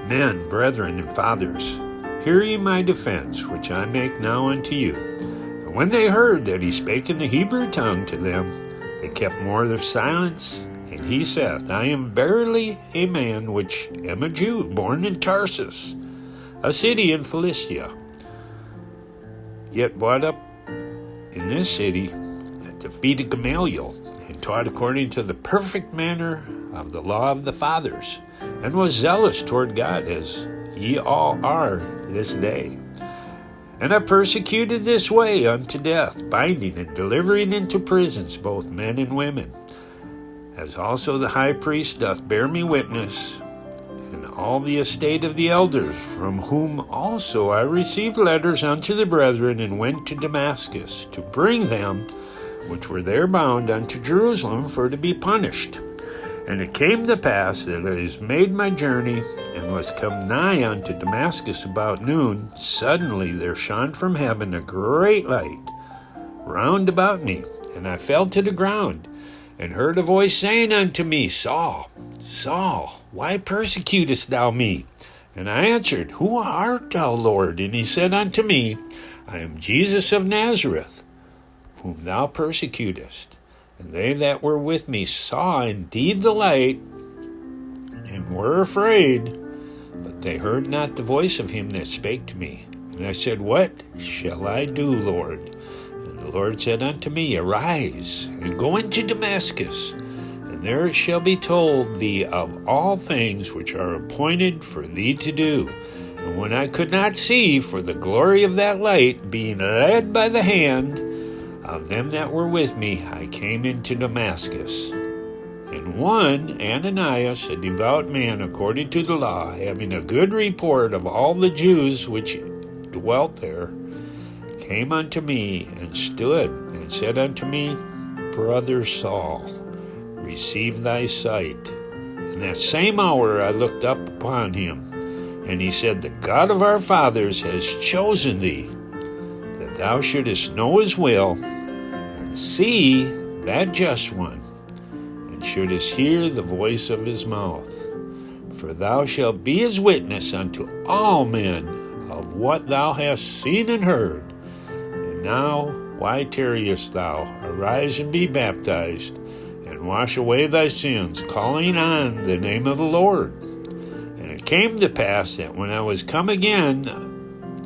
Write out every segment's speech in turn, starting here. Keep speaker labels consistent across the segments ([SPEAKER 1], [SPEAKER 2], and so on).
[SPEAKER 1] Men, brethren, and fathers, hear ye my defense, which I make now unto you. And when they heard that he spake in the Hebrew tongue to them, they kept more their silence. And he saith, I am verily a man which am a Jew, born in Tarsus, a city in Philistia, yet brought up in this city at the feet of Gamaliel, and taught according to the perfect manner of the law of the fathers, and was zealous toward God, as ye all are this day. And I persecuted this way unto death, binding and delivering into prisons both men and women, as also the high priest doth bear me witness, and all the estate of the elders, from whom also I received letters unto the brethren, and went to Damascus, to bring them which were there bound unto Jerusalem for to be punished. And it came to pass that as I made my journey, and was come nigh unto Damascus about noon, suddenly there shone from heaven a great light round about me, and I fell to the ground, and heard a voice saying unto me, Saul, Saul, why persecutest thou me? And I answered, Who art thou, Lord? And he said unto me, I am Jesus of Nazareth, whom thou persecutest. And they that were with me saw indeed the light, and were afraid, but they heard not the voice of him that spake to me. And I said, What shall I do, Lord? And the Lord said unto me, Arise, and go into Damascus, and there it shall be told thee of all things which are appointed for thee to do. And when I could not see for the glory of that light, being led by the hand of them that were with me, I came into Damascus. And one, Ananias, a devout man according to the law, having a good report of all the Jews which dwelt there, came unto me, and stood, and said unto me, Brother Saul, receive thy sight. In that same hour I looked up upon him, and he said, The God of our fathers has chosen thee, that thou shouldest know his will, and see that just one, and shouldest hear the voice of his mouth. For thou shalt be his witness unto all men of what thou hast seen and heard. And now, why tarriest thou? Arise and be baptized, and wash away thy sins, calling on the name of the Lord. And it came to pass that when I was come again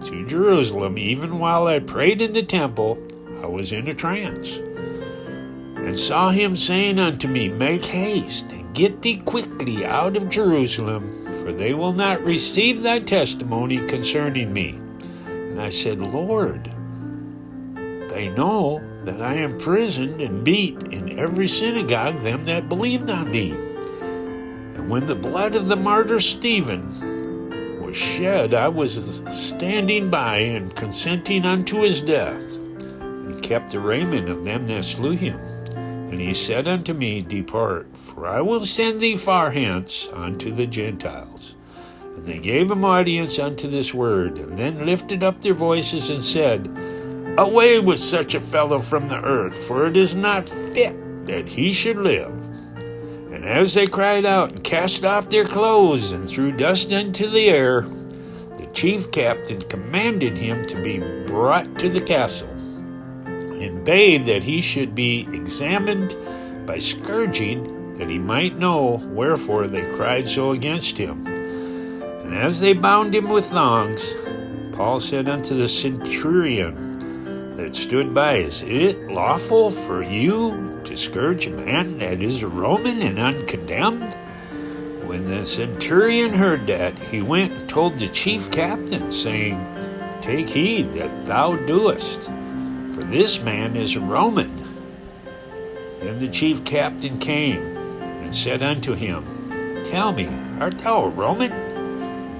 [SPEAKER 1] to Jerusalem, even while I prayed in the temple, I was in a trance, and saw him saying unto me, Make haste, and get thee quickly out of Jerusalem, for they will not receive thy testimony concerning me. And I said, Lord, they know that I imprisoned and beat in every synagogue them that believed on thee. And when the blood of the martyr Stephen was shed, I was standing by and consenting unto his death, and kept the raiment of them that slew him. And he said unto me, Depart, for I will send thee far hence unto the Gentiles. And they gave him audience unto this word, and then lifted up their voices and said, Away with such a fellow from the earth, for it is not fit that he should live. And as they cried out and cast off their clothes and threw dust into the air, the chief captain commanded him to be brought to the castle, and bade that he should be examined by scourging, that he might know wherefore they cried so against him. And as they bound him with thongs, Paul said unto the centurion that stood by, Is it lawful for you to scourge a man that is a Roman and uncondemned? When the centurion heard that, he went and told the chief captain, saying, Take heed that thou doest, for this man is a Roman. Then the chief captain came and said unto him, Tell me, art thou a Roman?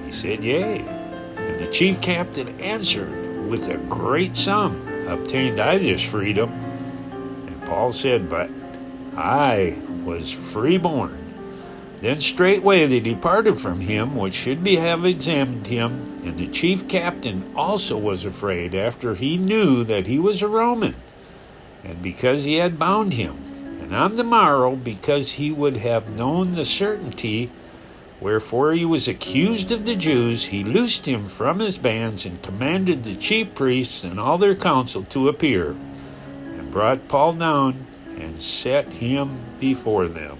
[SPEAKER 1] He said, Yea. And the chief captain answered, With a great sum obtained I this freedom. And Paul said, But I was freeborn. Then straightway they departed from him, which should have examined him. And the chief captain also was afraid, after he knew that he was a Roman, and because he had bound him. And on the morrow, because he would have known the certainty Wherefore he was accused of the Jews. He loosed him from his bands and commanded the chief priests and all their council to appear, and brought Paul down and set him before them.